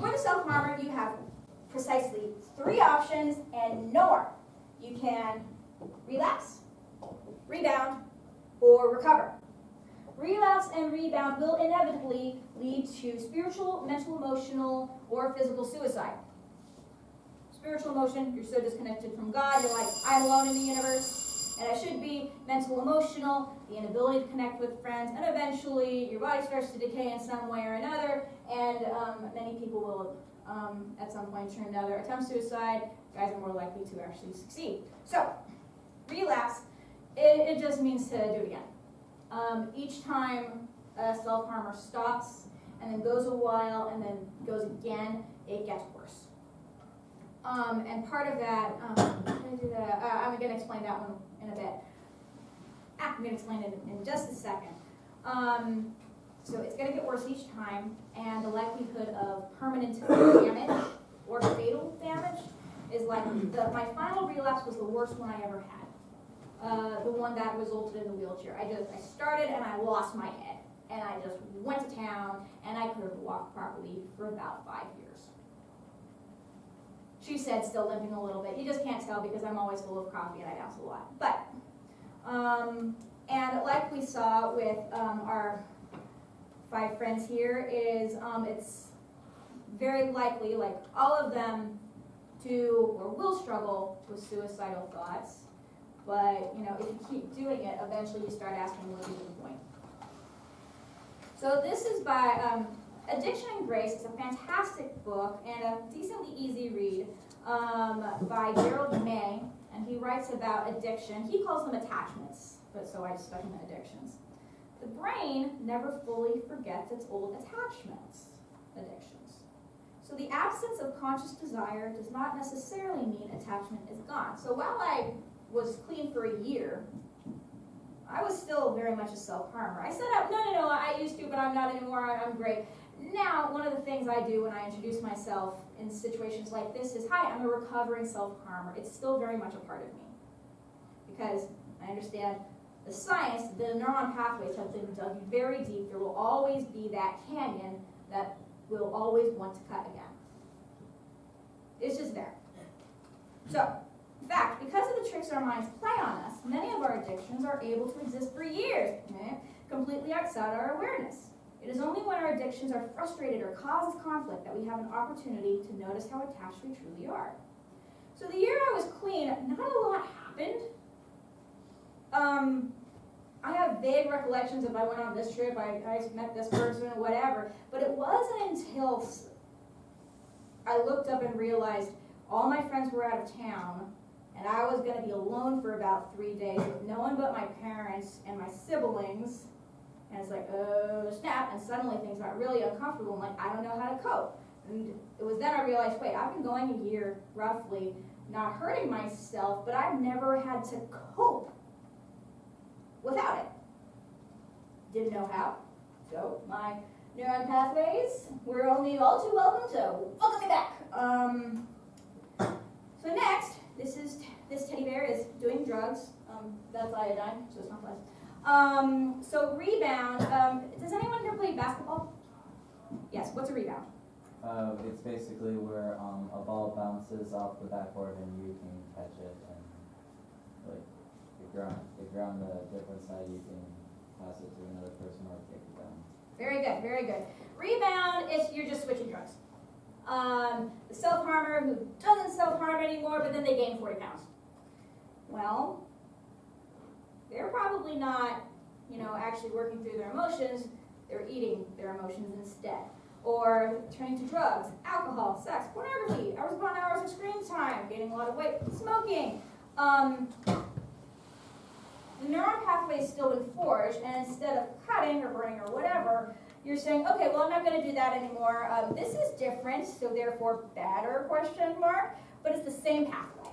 For the self-harmer, you have precisely 3 options and no more. You can relapse, rebound, or recover. Relapse and rebound will inevitably lead to spiritual, mental, emotional, or physical suicide. Spiritual emotion, you're so disconnected from God, you're like, I'm alone in the universe, and I should be. Mental, emotional, the inability to connect with friends, and eventually your body starts to decay in some way or another, and many people will at some point turn to other attempt suicide. Guys are more likely to actually succeed. So, relapse, it just means to do it again. Each time a self-harmer stops, and then goes a while, and then goes again, it gets worse. And part of that, I'm going to explain that one in a bit. I'm going to explain it in just a second. So it's going to get worse each time, and the likelihood of permanent damage or fatal damage is likely. My final relapse was the worst one I ever had. The one that resulted in the wheelchair. I started and I lost my head, and I just went to town, and I could have walked properly for about 5 years. She said, still limping a little bit. You just can't tell because I'm always full of coffee and I bounce a lot. But, and like we saw with our 5 friends here, is it's very likely, like all of them do or will struggle with suicidal thoughts. But, you know, if you keep doing it, eventually you start asking what's even the point. So this is by Addiction and Grace. It's a fantastic book and a decently easy read by Gerald May, and he writes about addiction. He calls them attachments, but so I just stuck them in addictions. The brain never fully forgets its old attachments, addictions. So the absence of conscious desire does not necessarily mean attachment is gone. So while I was clean for a year, I was still very much a self-harmer. I said, no, I used to, but I'm not anymore, I'm great. Now, one of the things I do when I introduce myself in situations like this is, hi, I'm a recovering self-harmer. It's still very much a part of me. Because I understand the science, the neuron pathways have been dug very deep. There will always be that canyon that will always want to cut again. It's just there. So, in fact, because of the tricks our minds play on us, many of our addictions are able to exist for years, completely outside our awareness. It is only when our addictions are frustrated or causes conflict that we have an opportunity to notice how attached we truly are. So the year I was clean, not a lot happened. I have vague recollections of I went on this trip, I met this person, or whatever, but it wasn't until I looked up and realized all my friends were out of town, and I was going to be alone for about 3 days with no one but my parents and my siblings. And it's like, oh, snap, and suddenly things got really uncomfortable. I'm like, I don't know how to cope. And it was then I realized, wait, I've been going a year, roughly, not hurting myself, but I've never had to cope without it. Didn't know how. So my neuron pathways were only all too welcome to welcome me back. So next, this teddy bear is doing drugs. That's iodine, so it's not fun. So rebound, does anyone here play basketball? Yes, what's a rebound? It's basically where a ball bounces off the backboard and you can catch it, and like if you're on the different side, you can pass it to another person or kick it down. Very good, very good. Rebound is you're just switching drugs. The self-harmer who doesn't self-harm anymore, but then they gain 40 pounds. Well, they're probably not, actually working through their emotions. They're eating their emotions instead. Or turning to drugs, alcohol, sex, pornography, hours upon hours of screen time, gaining a lot of weight, smoking. The neuron pathway has still been forged, and instead of cutting or burning or whatever, you're saying, okay, well, I'm not going to do that anymore. This is different, so therefore better, question mark, but it's the same pathway.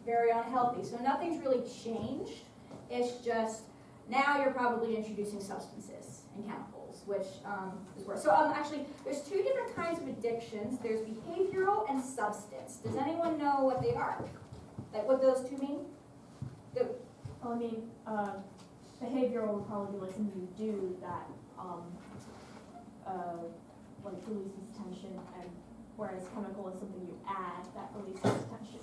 Very unhealthy. So nothing's really changed. It's just now you're probably introducing substances and chemicals, which is worse. So actually, there's 2 different kinds of addictions. There's behavioral and substance. Does anyone know what they are? Like what those 2 mean? Well, I mean, behavioral would probably be like something you do that like releases tension, and whereas chemical is something you add that releases tension.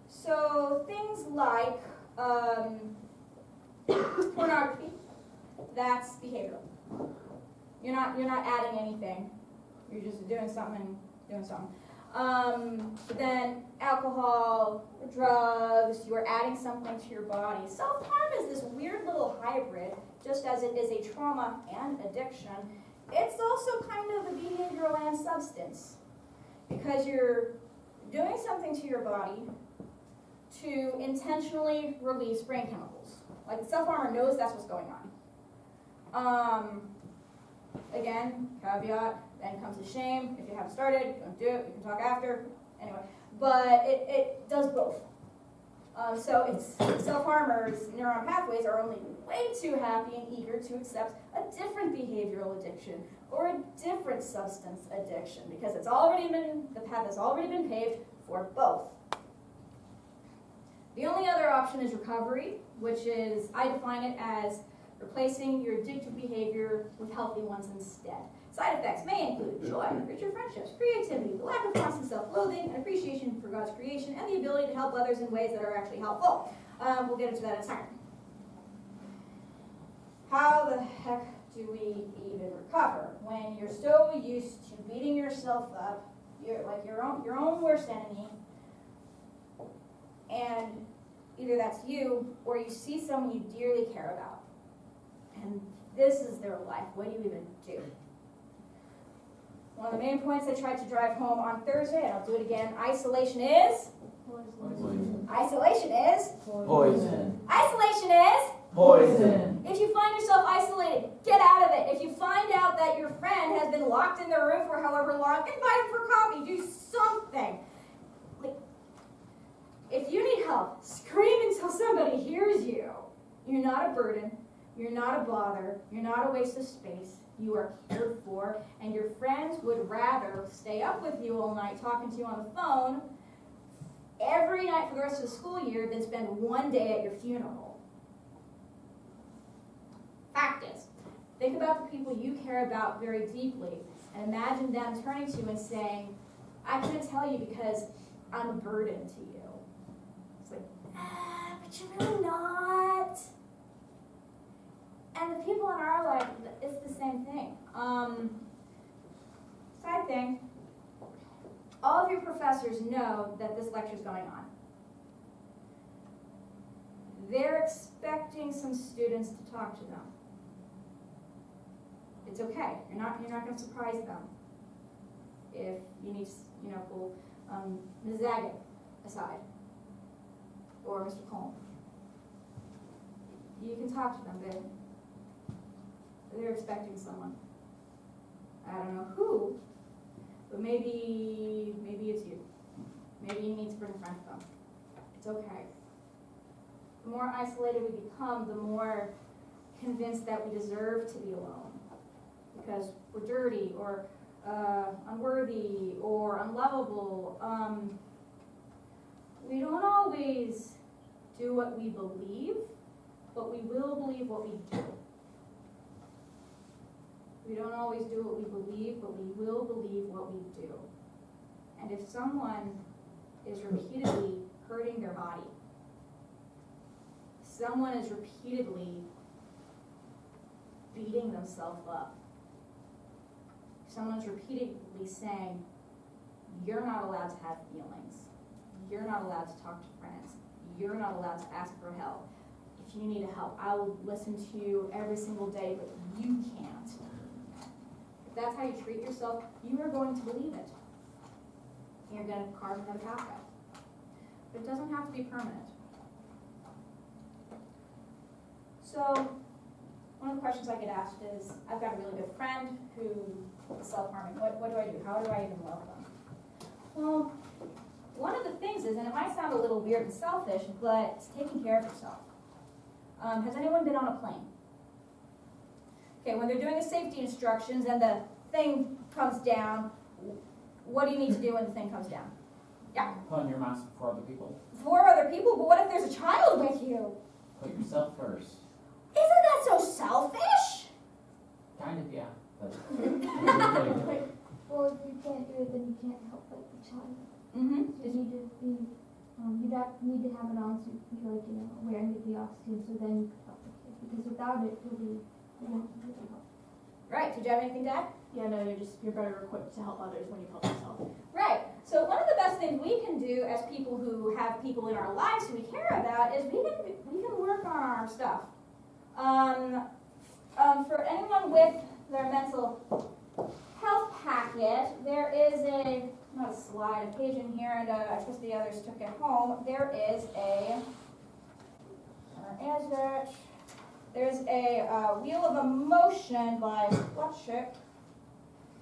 So things like pornography, that's behavioral. You're not adding anything. You're just doing something. Then alcohol, drugs, you are adding something to your body. Self-harm is this weird little hybrid, just as it is a trauma and addiction. It's also kind of a behavioral and substance, because you're doing something to your body to intentionally release brain chemicals. Like the self-harmer knows that's what's going on. Again, caveat, then comes the shame. If you haven't started, don't do it. We can talk after. Anyway, but it does both. So it's self-harmers' neuron pathways are only way too happy and eager to accept a different behavioral addiction or a different substance addiction, because the path has already been paved for both. The only other option is recovery, which is, I define it as replacing your addictive behavior with healthy ones instead. Side effects may include joy, richer friendships, creativity, the lack of constant self-loathing, and appreciation for God's creation, and the ability to help others in ways that are actually helpful. We'll get into that in a second. How the heck do we even recover when you're so used to beating yourself up? You're like your own worst enemy, and either that's you or you see someone you dearly care about, and this is their life. What do you even do? One of the main points I tried to drive home on Thursday, and I'll do it again, isolation is? Poison. Isolation is? Poison. Isolation is? Poison. If you find yourself isolated, get out of it. If you find out that your friend has been locked in their room for however long, invite them for coffee, do something. Like, if you need help, scream until somebody hears you. You're not a burden, you're not a bother, you're not a waste of space. You are cared for, and your friends would rather stay up with you all night talking to you on the phone every night for the rest of the school year than spend one day at your funeral. Fact is, think about the people you care about very deeply, and imagine them turning to you and saying, I can't tell you because I'm a burden to you. It's like, but you're really not. And the people in our life, it's the same thing. Side thing, all of your professors know that this lecture is going on. They're expecting some students to talk to them. It's okay. You're not going to surprise them. If you need, pull Ms. Zagat aside, or Mr. Coleman. You can talk to them. They're expecting someone. I don't know who, but maybe it's you. Maybe you need to bring a friend to them. It's okay. The more isolated we become, the more convinced that we deserve to be alone, because we're dirty or unworthy or unlovable. We don't always do what we believe, but we will believe what we do. We don't always do what we believe, but we will believe what we do. And if someone is repeatedly hurting their body, someone is repeatedly beating themselves up, someone's repeatedly saying, you're not allowed to have feelings, you're not allowed to talk to friends, you're not allowed to ask for help. If you need help, I will listen to you every single day, but you can't. If that's how you treat yourself, you are going to believe it. You're going to carve another path out. But it doesn't have to be permanent. So, one of the questions I get asked is, I've got a really good friend who is self-harming. What do I do? How do I even love them? Well, one of the things is, and it might sound a little weird and selfish, but it's taking care of yourself. Has anyone been on a plane? Okay, when they're doing the safety instructions and the thing comes down, what do you need to do when the thing comes down? Yeah. Put on your mask for other people. For other people, but what if there's a child with you? Put yourself first. Isn't that so selfish? Kind of, yeah. But Well, if you can't do it, then you can't help like the child. Mm-hmm. So you need to be, need to have it on so you feel like, wearing the oxygen, so then you can help the kid. Because without it, it won't really help. Right, did you have anything to add? Yeah, no, you're better equipped to help others when you help yourself. Right. So one of the best things we can do as people who have people in our lives who we care about is we can work on our stuff. For anyone with their mental health packet, there is not a slide, a page in here, and I trust the others took it home. There is There's a Wheel of Emotion by Fletchick.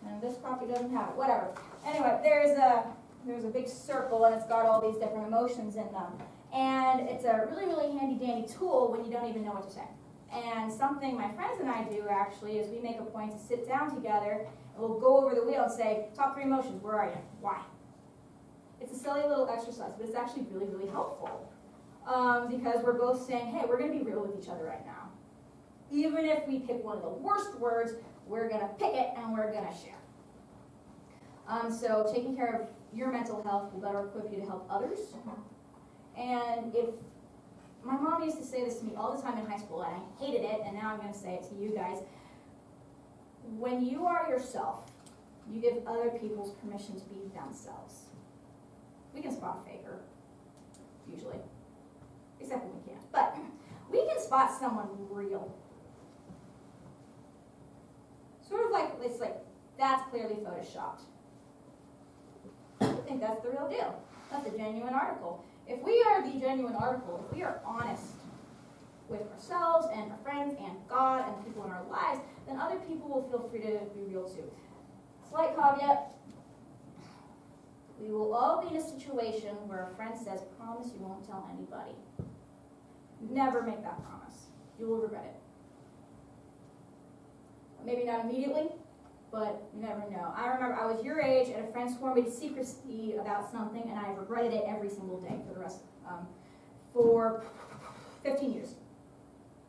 And this copy doesn't have it, whatever. Anyway, there's a big circle and it's got all these different emotions in them. And it's a really, really handy dandy tool when you don't even know what to say. And something my friends and I do actually is we make a point to sit down together and we'll go over the wheel and say, top 3 emotions, where are you? Why? It's a silly little exercise, but it's actually really, really helpful. Because we're both saying, hey, we're going to be real with each other right now. Even if we pick one of the worst words, we're going to pick it and we're going to share. So taking care of your mental health will better equip you to help others. And if my mom used to say this to me all the time in high school, and I hated it, and now I'm going to say it to you guys. When you are yourself, you give other people's permission to be themselves. We can spot a faker, usually, except when we can't. But we can spot someone real. Sort of like, it's like, that's clearly photoshopped. I think that's the real deal. That's a genuine article. If we are the genuine article, if we are honest with ourselves and our friends and God and the people in our lives, then other people will feel free to be real too. Slight caveat, we will all be in a situation where a friend says, promise you won't tell anybody. Never make that promise. You will regret it. Maybe not immediately, but you never know. I remember I was your age and a friend swore me to secrecy about something and I regretted it every single day for the rest, for 15 years.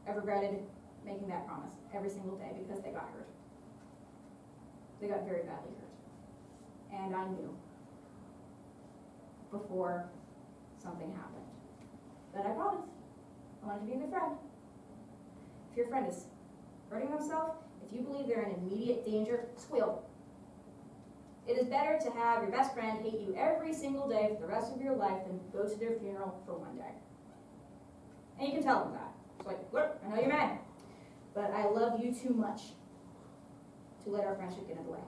I regretted making that promise every single day because they got hurt. They got very badly hurt. And I knew before something happened. But I promised. I wanted to be a good friend. If your friend is hurting themselves, if you believe they're in immediate danger, squeal. It is better to have your best friend hate you every single day for the rest of your life than go to their funeral for one day. And you can tell them that. It's like, look, I know you're mad, but I love you too much to let our friendship get in the way.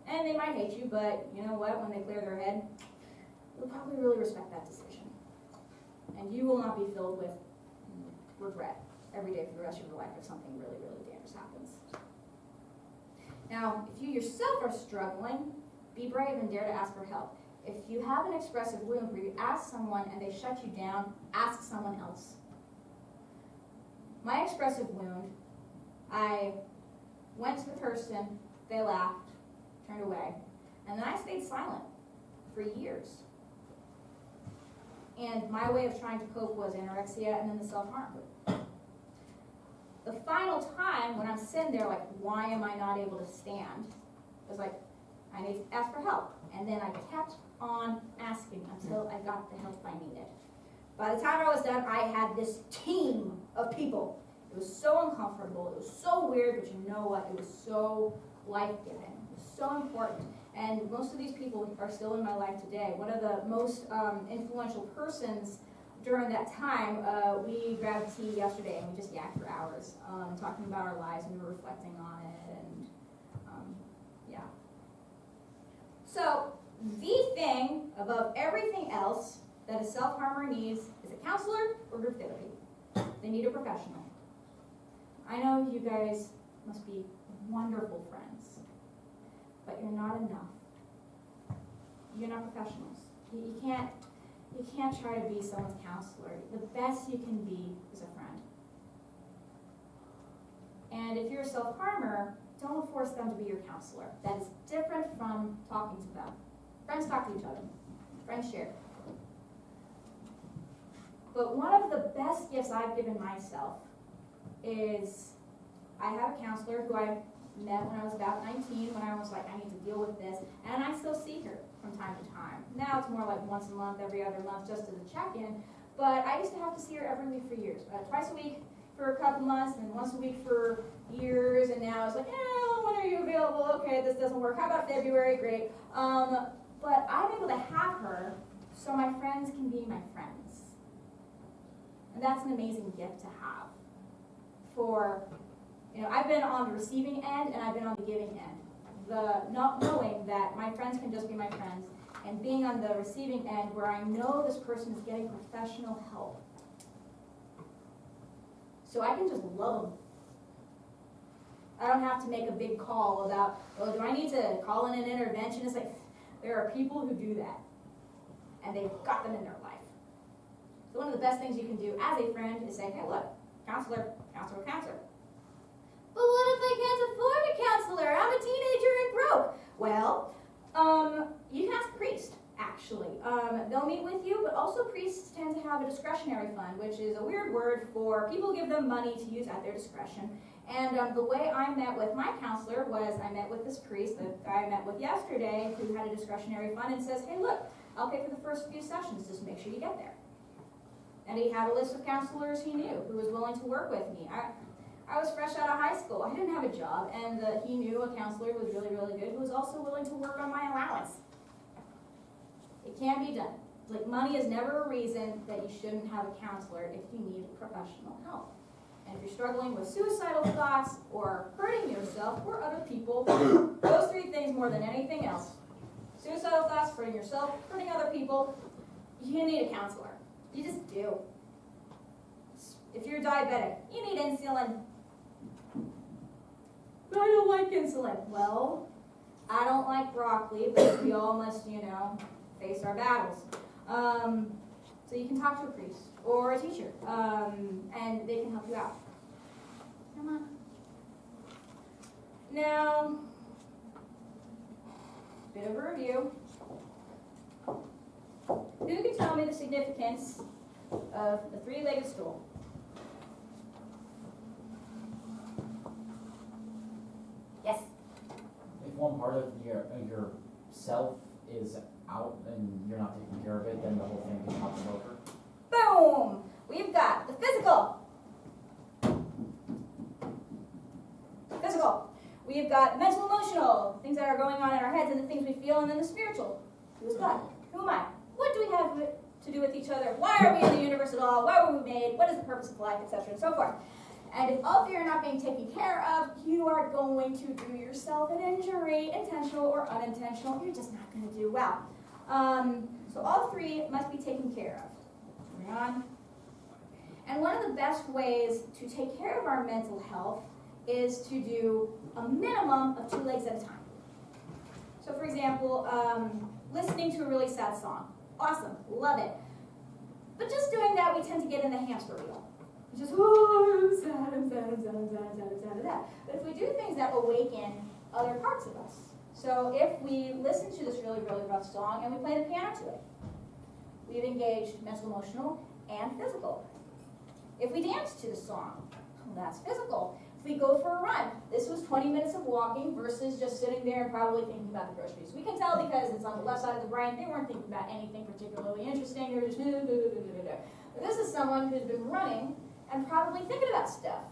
And they might hate you, but you know what? When they clear their head, they'll probably really respect that decision. And you will not be filled with regret every day for the rest of your life if something really, really dangerous happens. Now, if you yourself are struggling, be brave and dare to ask for help. If you have an expressive wound where you ask someone and they shut you down, ask someone else. My expressive wound, I went to the person, they laughed, turned away, and then I stayed silent for years. And my way of trying to cope was anorexia and then the self-harm. The final time when I'm sitting there like, why am I not able to stand? I was like, I need to ask for help. And then I kept on asking until I got the help I needed. By the time I was done, I had this team of people. It was so uncomfortable. It was so weird, but you know what? It was so life-giving. It was so important. And most of these people are still in my life today. One of the most influential persons during that time, we grabbed tea yesterday and we just yacked for hours, talking about our lives and we were reflecting on it, and yeah. So the thing above everything else that a self-harmer needs is a counselor or group therapy. They need a professional. I know you guys must be wonderful friends, but you're not enough. You're not professionals. You can't try to be someone's counselor. The best you can be is a friend. And if you're a self-harmer, don't force them to be your counselor. That is different from talking to them. Friends talk to each other. Friends share. But one of the best gifts I've given myself is I have a counselor who I met when I was about 19, when I was like, I need to deal with this, and I still see her from time to time. Now it's more like once a month, every other month, just as a check-in, but I used to have to see her every week for years, twice a week for a couple months, and once a week for years, and now it's like, when are you available? Okay, this doesn't work. How about February? Great. But I'm able to have her so my friends can be my friends. And that's an amazing gift to have. I've been on the receiving end and I've been on the giving end. The not knowing that my friends can just be my friends, and being on the receiving end where I know this person is getting professional help. So I can just love them. I don't have to make a big call about, do I need to call in an intervention? It's like, there are people who do that, and they've got them in their life. So one of the best things you can do as a friend is say, hey, look, counselor. But what if I can't afford a counselor? I'm a teenager and broke. Well, you can ask a priest, actually. They'll meet with you, but also priests tend to have a discretionary fund, which is a weird word for people give them money to use at their discretion. And the way I met with my counselor was I met with this priest that I met with yesterday who had a discretionary fund and says, hey, look, I'll pay for the first few sessions, just make sure you get there. And he had a list of counselors he knew who was willing to work with me. I was fresh out of high school. I didn't have a job, and he knew a counselor was really, really good who was also willing to work on my allowance. It can be done. Like, money is never a reason that you shouldn't have a counselor if you need professional help. And if you're struggling with suicidal thoughts or hurting yourself or other people, those three things more than anything else, suicidal thoughts, hurting yourself, hurting other people, you need a counselor. You just do. If you're diabetic, you need insulin. But I don't like insulin. Well, I don't like broccoli, but we all must, face our battles. So you can talk to a priest or a teacher, and they can help you out. Come on. Now, bit of a review. Who can tell me the significance of the three-legged stool? Yes? If one part of your self is out and you're not taking care of it, then the whole thing can topple over. Boom! We've got the physical. We've got mental, emotional, things that are going on in our heads and the things we feel, and then the spiritual. Who's God? Who am I? What do we have to do with each other? Why are we in the universe at all? Why were we made? What is the purpose of life, etc., and so forth. And if all three are not being taken care of, you are going to do yourself an injury, intentional or unintentional. You're just not going to do well. So all three must be taken care of. Moving on. And one of the best ways to take care of our mental health is to do a minimum of 2 legs at a time. So for example, listening to a really sad song. Awesome, love it. But just doing that, we tend to get in the hamster wheel. It's just, I'm sad. But if we do things that awaken other parts of us. So if we listen to this really, really rough song and we play the piano to it, we've engaged mental, emotional, and physical. If we dance to the song, that's physical. If we go for a run, this was 20 minutes of walking versus just sitting there and probably thinking about the groceries. We can tell because it's on the left side of the brain. They weren't thinking about anything particularly interesting. They were just But this is someone who's been running and probably thinking about stuff.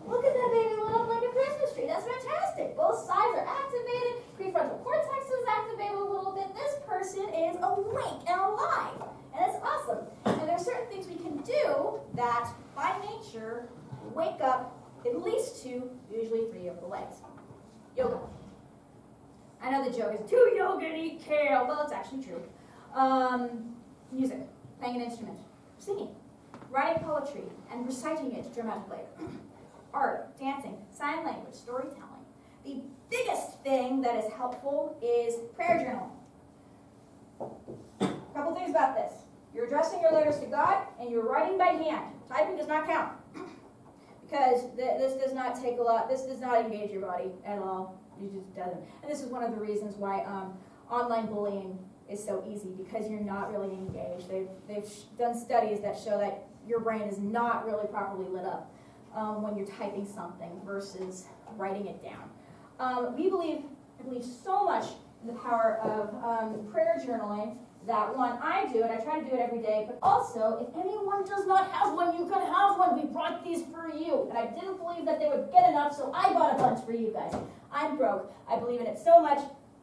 Look at that baby lit up like a Christmas tree. That's fantastic. Both sides are activated. Prefrontal cortex is activated a little bit. This person is awake and alive. And it's awesome. And there are certain things we can do that, by nature, wake up at least 2, usually 3 of the legs. Yoga. I know the joke is, do yoga and eat kale. Well, it's actually true. Music. Playing an instrument. Singing. Writing poetry and reciting it dramatically. Art, dancing, sign language, storytelling. The biggest thing that is helpful is prayer journaling. A couple things about this. You're addressing your letters to God, and you're writing by hand. Typing does not count. Because this does not take a lot, this does not engage your body at all. It just doesn't. And this is one of the reasons why online bullying is so easy, because you're not really engaged. They've done studies that show that your brain is not really properly lit up. when you're typing something versus writing it down. I believe so much in the power of prayer journaling that one, I do, and I try to do it every day, but also, if anyone does not have one, you can have one. We brought these for you. And I didn't believe that they would get enough, so I bought a bunch for you guys. I'm broke. I believe in it so much.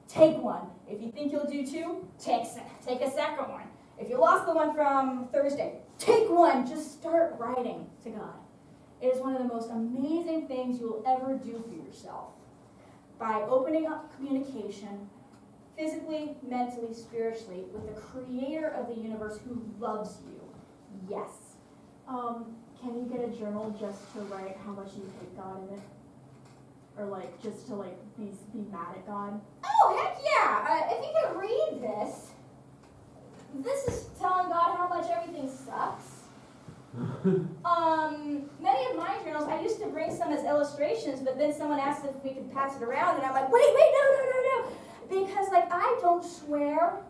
Take one. If you think you'll do two, take a second one. If you lost the one from Thursday, take one. Just start writing to God. It is one of the most amazing things you will ever do for yourself. By opening up communication, physically, mentally, spiritually, with the creator of the universe who loves you. Yes. Can you get a journal just to write how much you hate God in it? Or like, just to like be mad at God? Oh, heck yeah! If you can read this, this is telling God how much everything sucks. Many of my journals, I used to bring some as illustrations, but then someone asked if we could pass it around, and I'm like, wait, no. Because, like, I don't swear.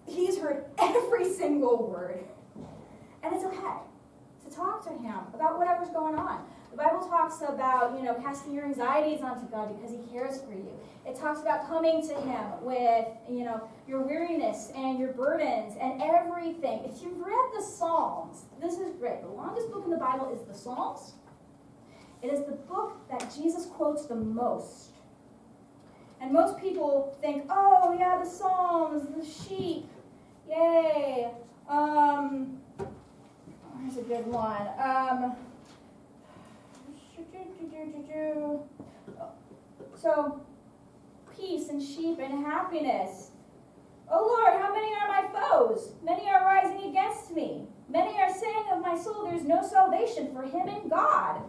He's heard every single word. And it's okay to talk to him about whatever's going on. The Bible talks about, casting your anxieties onto God because he cares for you. It talks about coming to him with, your weariness and your burdens and everything. If you've read the Psalms, this is great. The longest book in the Bible is the Psalms. It is the book that Jesus quotes the most. And most people think, oh, yeah, the Psalms, the sheep, yay. Here's a good one. So, peace and sheep and happiness. Oh Lord, how many are my foes? Many are rising against me. Many are saying of my soul, there's no salvation for him in God.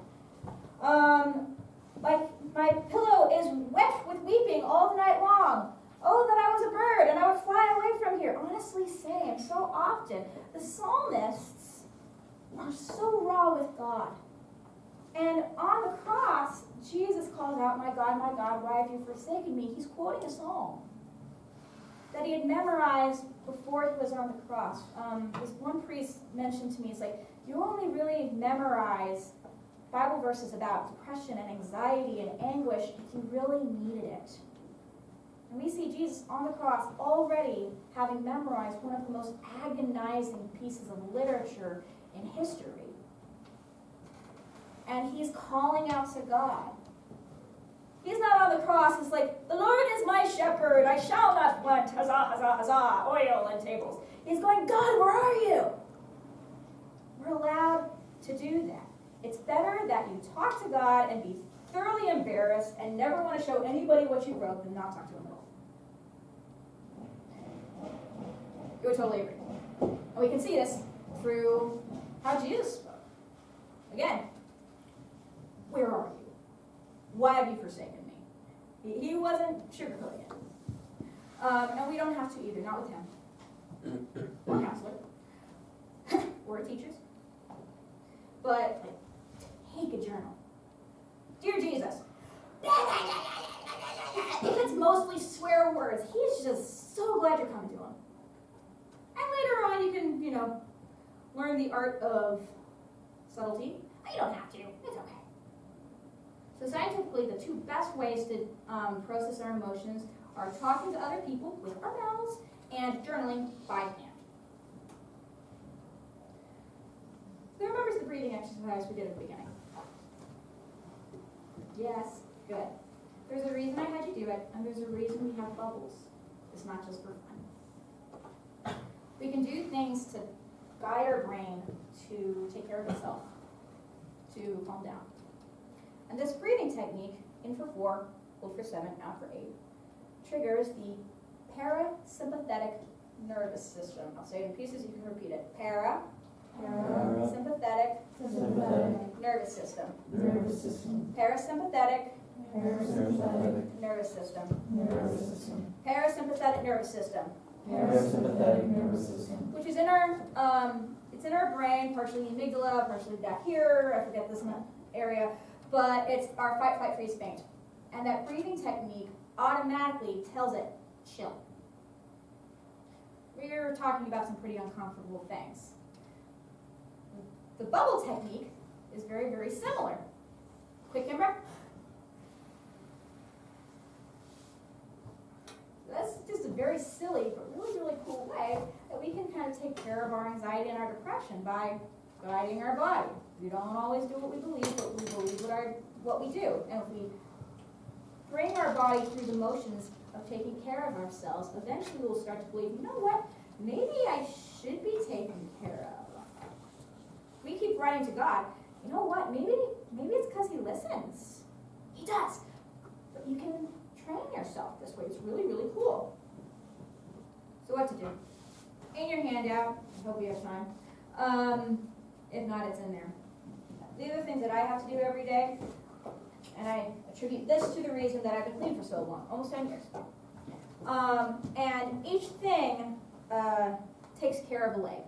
Like my pillow is wet with weeping all the night long. Oh, that I was a bird and I would fly away from here. Honestly, same. So often, the psalmists are so raw with God. And on the cross, Jesus calls out, my God, why have you forsaken me? He's quoting a psalm that he had memorized before he was on the cross. This one priest mentioned to me, he's like, you only really memorize Bible verses about depression and anxiety and anguish if you really needed it. And we see Jesus on the cross already having memorized one of the most agonizing pieces of literature in history. And he's calling out to God. He's not on the cross. It's like, the Lord is my shepherd. I shall not want, huzzah, huzzah, huzzah, oil and tables. He's going, God, where are you? We're allowed to do that. It's better that you talk to God and be thoroughly embarrassed and never want to show anybody what you wrote than not talk to him at all. You would totally agree. And we can see this through how Jesus spoke. Again, where are you? Why have you forsaken me? He wasn't sugarcoating it. And we don't have to either, not with him. We're a counselor. We're teachers. But, take a journal. Dear Jesus. If it's mostly swear words, he's just so glad you're coming to him. And later on you can, learn the art of subtlety. You don't have to. It's okay. So scientifically, the two best ways to process our emotions are talking to other people with our mouths and journaling by hand. Who remembers the breathing exercise we did at the beginning? Yes, good. There's a reason I had you do it, and there's a reason we have bubbles. It's not just for fun. We can do things to guide our brain to take care of itself, to calm down. And this breathing technique, in for 4, hold for 7, out for 8, triggers the parasympathetic nervous system. I'll say it in pieces, you can repeat it. Sympathetic nervous system. Parasympathetic nervous system. Parasympathetic nervous system. Which is in our brain, partially the amygdala, partially back here. I forget this area, but it's our fight, flight, freeze, faint. And that breathing technique automatically tells it, chill. We're talking about some pretty uncomfortable things. The bubble technique is very, very similar. Quick camera. That's just a very silly but really, really cool way that we can kind of take care of our anxiety and our depression by guiding our body. We don't always do what we believe, but we believe what we do. And if we bring our body through the motions of taking care of ourselves, eventually we'll start to believe, you know what, maybe I should be taken care of. We keep running to God. You know what, maybe it's because he listens. He does. But you can train yourself this way. It's really, really cool. So what to do? In your handout, I hope we have time. If not, it's in there. These are things that I have to do every day, and I attribute this to the reason that I've been clean for so long, almost 10 years. And each thing takes care of a leg.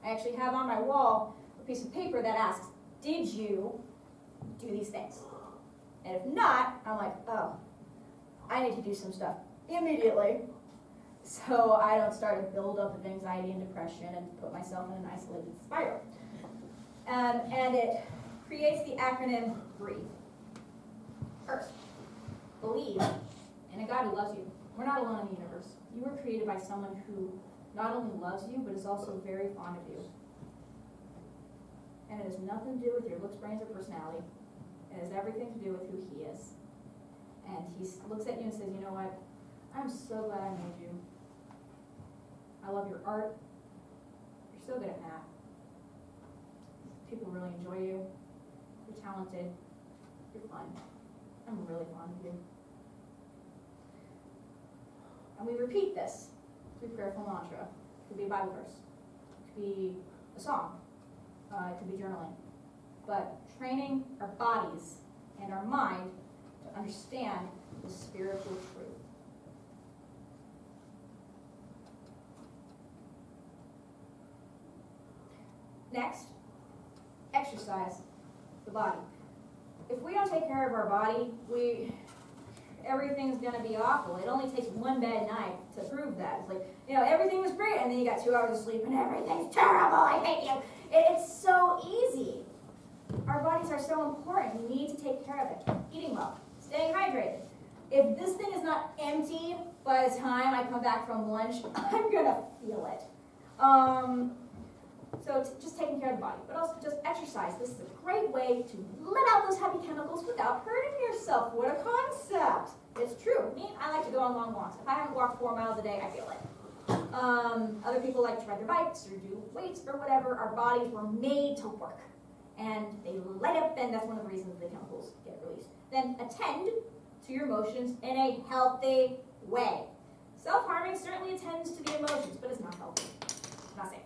I actually have on my wall a piece of paper that asks, did you do these things? And if not, I'm like, oh, I need to do some stuff immediately so I don't start a buildup of anxiety and depression and put myself in an isolated spiral. And it creates the acronym BREATHE. First, believe in a God who loves you. We're not alone in the universe. You were created by someone who not only loves you, but is also very fond of you. And it has nothing to do with your looks, brains, or personality. It has everything to do with who he is. And he looks at you and says, you know what? I'm so glad I made you. I love your art. You're so good at math. People really enjoy you. You're talented. You're fun. I'm really fond of you. And we repeat this through prayerful mantra. It could be a Bible verse. It could be a song. It could be journaling. But training our bodies and our mind to understand the spiritual truth. Next, exercise the body. If we don't take care of our body, everything's going to be awful. It only takes one bad night to prove that. It's like, everything was great, and then you got 2 hours of sleep, and everything's terrible. I hate you. It's so easy. Our bodies are so important. We need to take care of it. Eating well, staying hydrated. If this thing is not empty by the time I come back from lunch, I'm going to feel it. So it's just taking care of the body, but also just exercise. This is a great way to let out those heavy chemicals without hurting yourself. What a concept. It's true. Me, I like to go on long walks. If I haven't walked 4 miles a day, I feel it. Other people like to ride their bikes or do weights or whatever. Our bodies were made to work. And they light up, and that's one of the reasons the chemicals get released. Then attend to your emotions in a healthy way. Self-harming certainly attends to the emotions, but it's not healthy. It's not safe.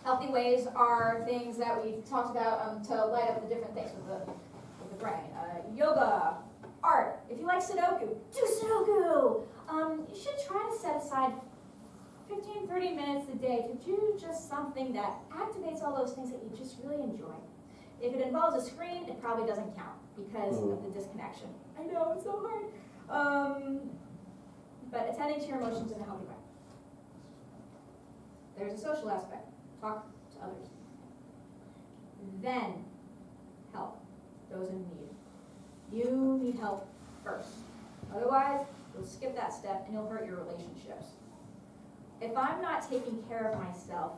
Healthy ways are things that we talked about to light up the different things with the brain. Yoga, art. If you like Sudoku, do Sudoku. You should try to set aside 15-30 minutes a day to do just something that activates all those things that you just really enjoy. If it involves a screen, it probably doesn't count because of the disconnection. I know, it's so hard. But attending to your emotions in a healthy way. There's a social aspect. Talk to others. Then help those in need. You need help first. Otherwise, you'll skip that step and you'll hurt your relationships. If I'm not taking care of myself,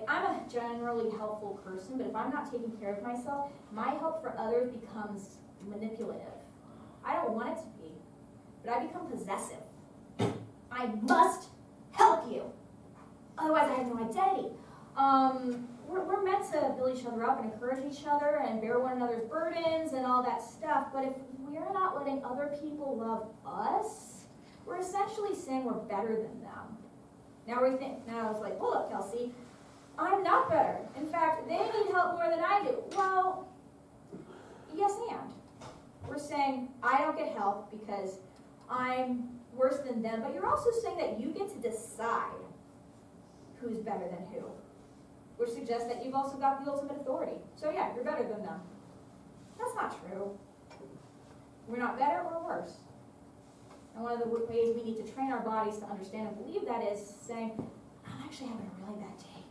I'm a generally helpful person, but if I'm not taking care of myself, my help for others becomes manipulative. I don't want it to be, but I become possessive. I must help you. Otherwise, I have no identity. We're meant to build each other up and encourage each other and bear one another's burdens and all that stuff, but if we're not letting other people love us, we're essentially saying we're better than them. Now it's like, hold up, Kelsey, I'm not better. In fact, they need help more than I do. Well, yes and. We're saying, I don't get help because I'm worse than them, but you're also saying that you get to decide who's better than who, which suggests that you've also got the ultimate authority. So yeah, you're better than them. That's not true. We're not better or worse. And one of the ways we need to train our bodies to understand and believe that is saying, I'm actually having a really bad day.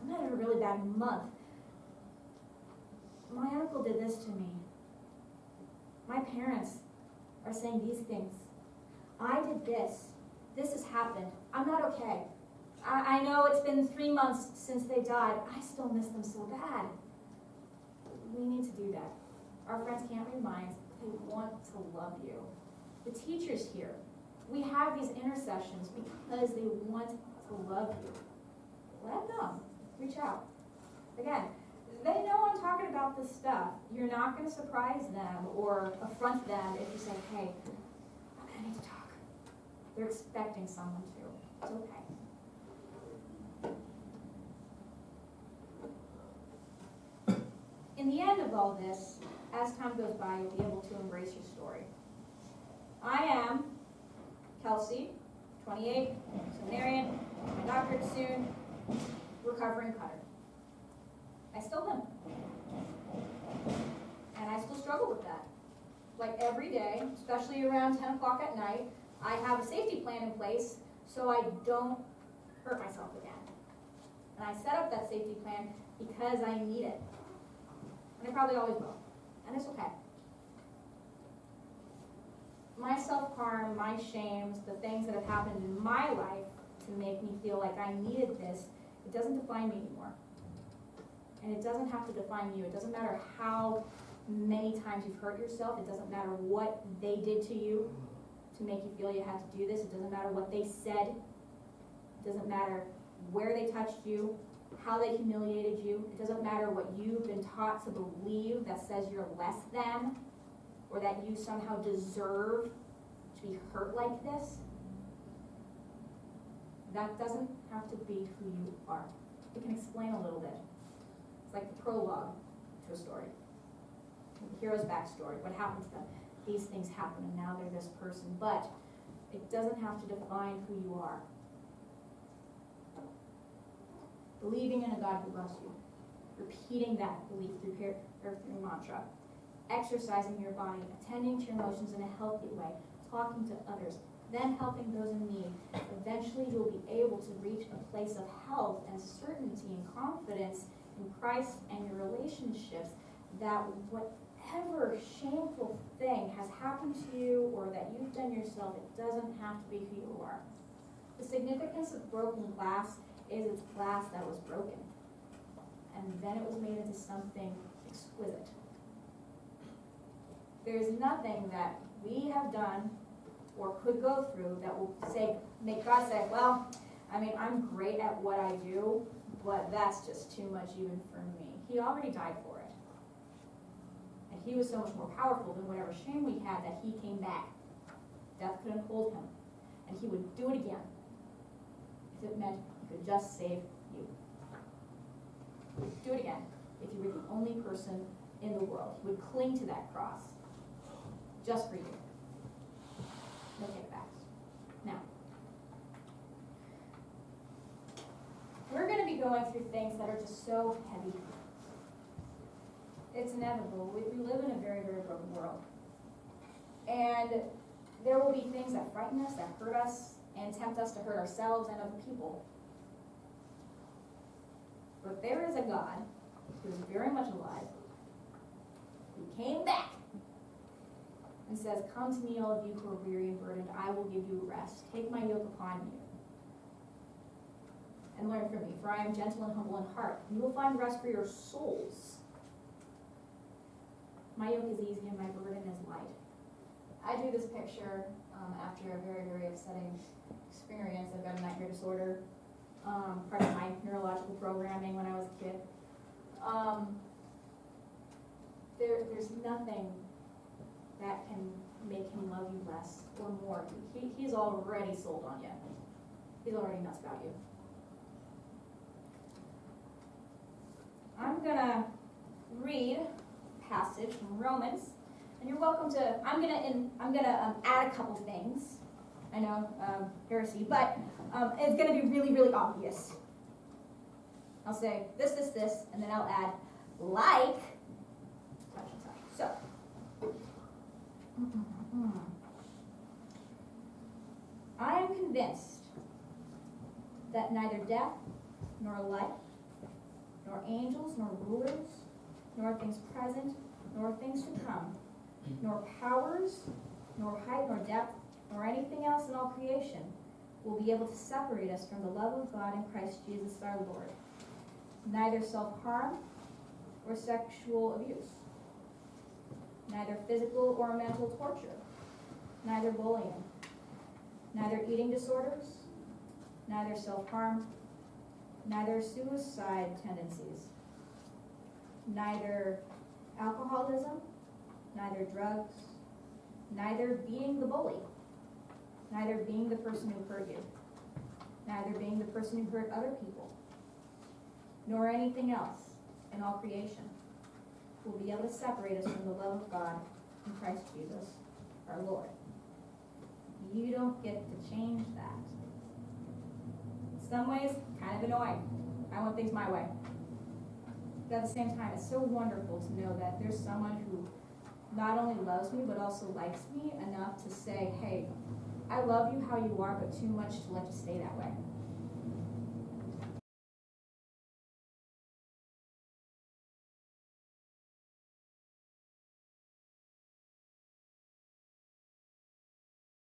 I'm not in a really bad month. My uncle did this to me. My parents are saying these things. I did this. This has happened. I'm not okay. I know it's been 3 months since they died. I still miss them so bad. We need to do that. Our friends can't read minds. They want to love you. The teachers here, we have these intercessions because they want to love you. Let them know. Reach out. Again, they know I'm talking about this stuff. You're not going to surprise them or affront them if you say, hey, I need to talk. They're expecting someone to. It's okay. In the end of all this, as time goes by, you'll be able to embrace your story. I am Kelsey, 28, seminarian, my doctorate soon, recovering cutter. I still limp. And I still struggle with that. Like every day, especially around 10 o'clock at night, I have a safety plan in place so I don't hurt myself again. And I set up that safety plan because I need it. And I probably always will. And it's okay. My self-harm, my shames, the things that have happened in my life to make me feel like I needed this, it doesn't define me anymore. And it doesn't have to define you. It doesn't matter how many times you've hurt yourself. It doesn't matter what they did to you to make you feel you had to do this. It doesn't matter what they said. It doesn't matter where they touched you, how they humiliated you. It doesn't matter what you've been taught to believe that says you're less than or that you somehow deserve to be hurt like this. That doesn't have to be who you are. It can explain a little bit. It's like the prologue to a story. The hero's backstory, what happened to them. These things happen and now they're this person, but it doesn't have to define who you are. Believing in a God who loves you, repeating that belief through mantra, exercising your body, attending to your emotions in a healthy way, talking to others, then helping those in need. Eventually you'll be able to reach a place of health and certainty and confidence in Christ and your relationships, that whatever shameful thing has happened to you or that you've done yourself, it doesn't have to be who you are. The significance of broken glass is it's glass that was broken, and then it was made into something exquisite. There's nothing that we have done or could go through that will make God say, well, I mean, I'm great at what I do, but that's just too much even for me. He already died for it. And he was so much more powerful than whatever shame we had that he came back. Death couldn't hold him. And he would do it again if it meant he could just save you. He would do it again if you were the only person in the world. He would cling to that cross just for you. No takebacks. Now, we're going to be going through things that are just so heavy. It's inevitable. We live in a very, very broken world. And there will be things that frighten us, that hurt us, and tempt us to hurt ourselves and other people. But there is a God who is very much alive, who came back and says, come to me, all of you who are weary and burdened, I will give you rest. Take my yoke upon you and learn from me, for I am gentle and humble in heart. You will find rest for your souls. My yoke is easy and my burden is light. I do this picture after a very, very upsetting experience. I've got a nightmare disorder, part of my neurological programming when I was a kid. There's nothing that can make him love you less or more. He's already sold on you. He's already nuts about you. I'm gonna read a passage from Romans, and you're welcome to. I'm gonna add a couple things. I know heresy, but it's gonna be really, really obvious. I'll say this, and then I'll add like touch and touch. So. I am convinced that neither death, nor life, nor angels, nor rulers, nor things present, nor things to come, nor powers, nor height, nor depth, nor anything else in all creation will be able to separate us from the love of God in Christ Jesus our Lord. Neither self-harm or sexual abuse, neither physical or mental torture, neither bullying, neither eating disorders, neither self-harm, neither suicide tendencies, neither alcoholism, neither drugs, neither being the bully, neither being the person who hurt you, neither being the person who hurt other people, nor anything else in all creation will be able to separate us from the love of God in Christ Jesus our Lord. You don't get to change that. In some ways, kind of annoying. I want things my way. But at the same time, it's so wonderful to know that there's someone who not only loves me, but also likes me enough to say, hey, I love you how you are, but too much to let you stay that way.